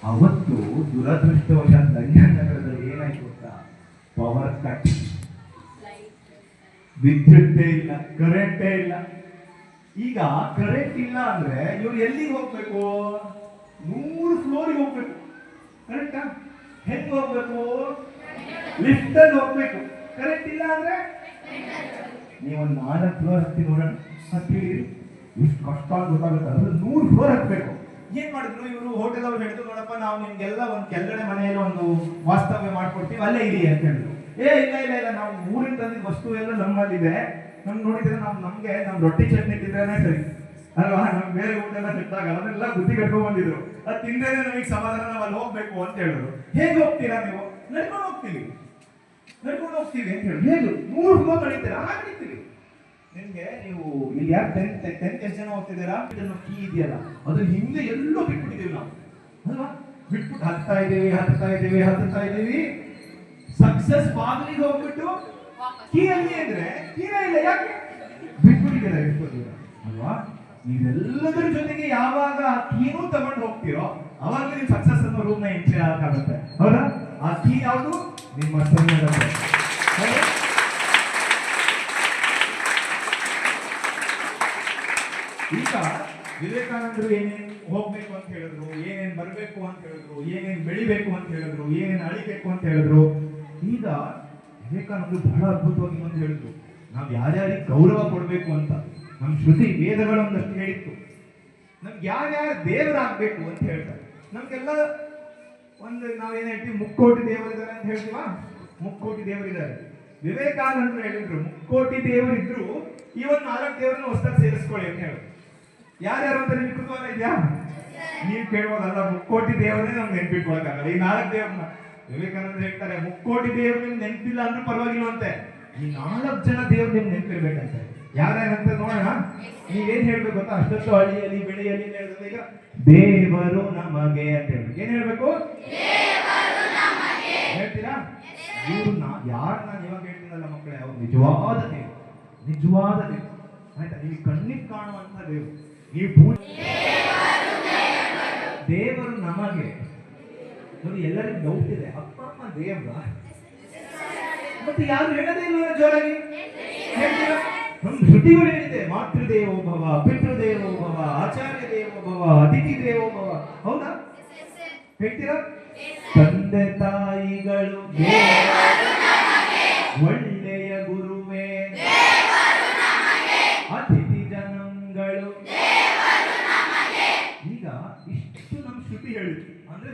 ಅವತ್ತು ದುರದೃಷ್ಟವಶಾತ್ ಲಂಡನ್ ನಗರದಲ್ಲಿ ಏನಾಯ್ತು ಗೊತ್ತಾ? ಪವರ್ ಕಟ್, ವಿದ್ಯುತ್ತೇ ಇಲ್ಲ, ಕರೆಂಟೇ ಇಲ್ಲ. ಈಗ ಕರೆಂಟ್ ಇಲ್ಲ ಅಂದ್ರೆ ಇವ್ರು ಎಲ್ಲಿಗೆ ಹೋಗ್ಬೇಕು? 100 ಫ್ಲೋರಿಗೆ ಹೋಗ್ಬೇಕು. ಕರೆಕ್ಟಾ? ಹೆಂಗ್ ಹೋಗ್ಬೇಕು? ಲಿಫ್ಟ್ ಅಲ್ಲಿ ಹೋಗ್ಬೇಕು. ಕರೆಂಟ್ ಇಲ್ಲ ಅಂದ್ರೆ ನೀವೊಂದು 4 ಫ್ಲೋರ್ ಹತ್ತಿ ನೋಡೋಣ, ಹತ್ತಿ ಎಷ್ಟು ಕಷ್ಟ ಅಂತ ಗೊತ್ತಾಗುತ್ತೆ. ಅಂದ್ರೆ 100 ಫ್ಲೋರ್ ಹತ್ಬೇಕು. ಏನ್ ಮಾಡಿದ್ರು ಇವರು? ಹೋಟೆಲ್ ಅವ್ರು ಹೇಳಿದ್ರು, ನೋಡಪ್ಪ ನಾವು ನಿಮ್ಗೆಲ್ಲ ಒಂದು ಕೆಳಗಡೆ ಮನೆಯಲ್ಲಿ ಒಂದು ವಾಸ್ತವ್ಯ ಮಾಡ್ಕೊಡ್ತೀವಿ, ಅಲ್ಲೇ ಇರಿ ಅಂತ ಹೇಳಿದ್ರು. ಇಲ್ಲ ಇಲ್ಲ ಇಲ್ಲ, ನಾವು ಊರಿಂದ ತಂದಿದ್ದ ವಸ್ತು ಎಲ್ಲ ನಮ್ಮಲ್ಲಿದೆ, ನೋಡಿದ್ರೆ ನಮ್ಗೆ ನಮ್ ರೊಟ್ಟಿ ಚಟ್ನಿ ತಿಂದ್ರೆ ಸರಿ ಅಲ್ವಾ? ನಮ್ ಬೇರೆ ಊಟ ಎಲ್ಲ ಸಿಟ್ಟಾಗ ಅದನ್ನೆಲ್ಲ ಬುದ್ಧಿ ಕಟ್ಕೊಂಡ್ ಬಂದಿದ್ರು. ಅದು ತಿಂದೇನೆ ನಮಗೆ ಸಮಾಧಾನ, ನಾವು ಅಲ್ಲಿ ಹೋಗ್ಬೇಕು ಅಂತ ಹೇಳಿದ್ರು. ಹೇಗೆ ಹೋಗ್ತೀರಾ ನೀವು? ನಡ್ಕೊಂಡು ಹೋಗ್ತೀವಿ ಅಂತ ಹೇಳಿ. ಹೇಗೆ 100 ಫ್ಲೋರ್ ನಡೀತೀರಾ? ನಡೀತೀವಿ. ನಿಮ್ಗೆ ನೀವು ಇಲ್ಲಿ ಯಾರು ಟೆಂತ್ ಎಷ್ಟು ಜನ ಹೋಗ್ತಿದ್ದೀರಾ? ಕೀ ಇದೆಯಲ್ಲ, ಅದ್ರ ಹಿಂದೆ ಎಲ್ಲೋ ಬಿಟ್ಬಿಟ್ಟಿದೀವಿ ನಾವು ಅಲ್ವಾ? ಬಿಟ್ಬಿಟ್ಟು ಹತ್ತಾ ಇದೀವಿ. ಸಕ್ಸಸ್ ಬಾಗಿಲಿಗೆ ಹೋಗ್ಬಿಟ್ಟು ಕೀ ಅಲ್ಲಿ ಅಂದ್ರೆ ಕೀನೇ ಇಲ್ಲ. ಯಾಕೆ ಬಿಟ್ಬಿಟ್ಟಿದ್ದೀರಾ? ಅಲ್ವಾ? ನೀವೆಲ್ಲದರ ಜೊತೆಗೆ ಯಾವಾಗ ಕೀನೂ ತಗೊಂಡು ಹೋಗ್ತೀರೋ ಅವಾಗ ನೀವು ಸಕ್ಸಸ್ ಅನ್ನೋ ರೂಮ್ ನ ಎಂಟ್ರಿ ಆಗಕ್ಕಾಗತ್ತೆ. ಹೌದಾ? ಆ ಕೀ ಯಾವುದು? ನಿಮ್ಮ ಸಂಘಟನೆ. ಈಗ ವಿವೇಕಾನಂದರು ಏನೇನು ಹೋಗ್ಬೇಕು ಅಂತ ಹೇಳಿದ್ರು, ಏನೇನ್ ಬರ್ಬೇಕು ಅಂತ ಹೇಳಿದ್ರು, ಏನೇನ್ ಬೆಳಿಬೇಕು ಅಂತ ಹೇಳಿದ್ರು, ಏನೇನ್ ಅಳಿಬೇಕು ಅಂತ ಹೇಳಿದ್ರು. ಈಗ ವಿವೇಕಾನಂದರು ಬಹಳ ಅದ್ಭುತವಾಗಿ ಅಂತ ಹೇಳಿದ್ರು, ನಾವ್ ಯಾರ್ಯಾರಿಗೆ ಗೌರವ ಕೊಡ್ಬೇಕು ಅಂತ. ನಮ್ ಶ್ರುತಿ ವೇದಗಳೊಂದಷ್ಟು ಹೇಳಿತ್ತು. ನಮ್ಗೆ ಯಾರ್ಯಾರ ದೇವರಾಗ್ಬೇಕು ಅಂತ ಹೇಳ್ತಾರೆ. ನಮ್ಗೆಲ್ಲ ಒಂದು ನಾವೇನ್ ಹೇಳ್ತೀವಿ, ಮುಕ್ಕೋಟಿ ದೇವರಿದ್ದಾರೆ ಅಂತ ಹೇಳ್ತೀವ. ಮುಕ್ಕೋಟಿ ದೇವರಿದ್ದಾರೆ. ವಿವೇಕಾನಂದರು ಹೇಳಿದ್ರು, ಮುಕ್ಕೋಟಿ ದೇವರಿದ್ರು ಈ ಒಂದು 4 ದೇವರನ್ನ ಹೊಸದಾಗಿ ಸೇರಿಸ್ಕೊಳ್ಳಿ ಅಂತ ಹೇಳಿದ್ರು. ಯಾರ್ಯಾರು ಅಂತ ನಿಮ್ಗೆ ಕುತೂಹಲ ಇದೆಯಾ? ನೀವು ಕೇಳ್ಬೋದಲ್ಲ, ಮುಕ್ಕೋಟಿ ದೇವರನ್ನೇ ನಮ್ಗೆ ನೆನ್ಪಿಟ್ಕೊಳಕ್ಕಾಗಲ್ಲ. ಈ 4 ದೇವ್ರನ್ನ ವಿವೇಕಾನಂದರು ಹೇಳ್ತಾರೆ, ಮುಕ್ಕೋಟಿ ದೇವ್ರು ನಿಮ್ಗೆ ನೆನಪಿಲ್ಲ ಅಂದ್ರೂ ಪರವಾಗಿಲ್ವಂತೆ, ಈ 4 ಜನ ದೇವ್ರು ನಿಮ್ಗೆ ನೆನಪಿರ್ಬೇಕಂತೆ. ಯಾರ್ಯಾರಂತ ನೋಡೋಣ. ನೀವೇನ್ ಹೇಳ್ಬೇಕು ಗೊತ್ತಾ? ಅಷ್ಟೊತ್ತು ಅಳಿಯಲಿ ಬೆಳೆಯಲಿ ಹೇಳಿದ್ರೆ ಈಗ ದೇವರು ನಮಗೆ ಅಂತ ಹೇಳ್ಬೇಕು. ಏನ್ ಹೇಳ್ಬೇಕು? ಹೇಳ್ತೀರಾ? ಇವ್ರನ್ನ ಯಾರನ್ನ ಇವಾಗ ಹೇಳ್ತೀನಲ್ಲ ಮಕ್ಕಳೇ, ಅವ್ರು ನಿಜವಾದ ದೇವರು. ಆಯ್ತಾ? ನೀವು ಕಣ್ಣಿಗೆ ಕಾಣುವಂತ ದೇವರು. ನೀವು ದೇವರು ನಮಗೆ ನೋಡಿ. ಎಲ್ಲರಿಗೂ ಡೌಟ್ ಇದೆ, ಅಪ್ಪ ಅಮ್ಮ ದೇವ್ರ ಮತ್ತೆ ಯಾರು ಹೇಳದೇ ಇಲ್ಲ ಜೋರಾಗಿ ಹೇಳ್ತೀರಾ? ನಮ್ ಶ್ರುತಿಗಳು ಹೇಳಿದೆ, ಮಾತೃದೇವೋ ಭವ, ಪಿತೃದೇವೋ ಭವ, ಆಚಾರ್ಯ ದೇವೋ ಭವ, ಅತಿಥಿ ದೇವೋ ಭವ. ಹೌದಾ? ಹೇಳ್ತೀರಾ? ತಂದೆ ತಾಯಿಗಳು ಒಳ್ಳೆಯ ಗುರುವೇ, ಅತಿಥಿ ಜನಗಳು. ಈಗ ಇಷ್ಟು ನಮ್ ಶ್ರುತಿ ಹೇಳಿದ್ರು ಅಂದ್ರೆ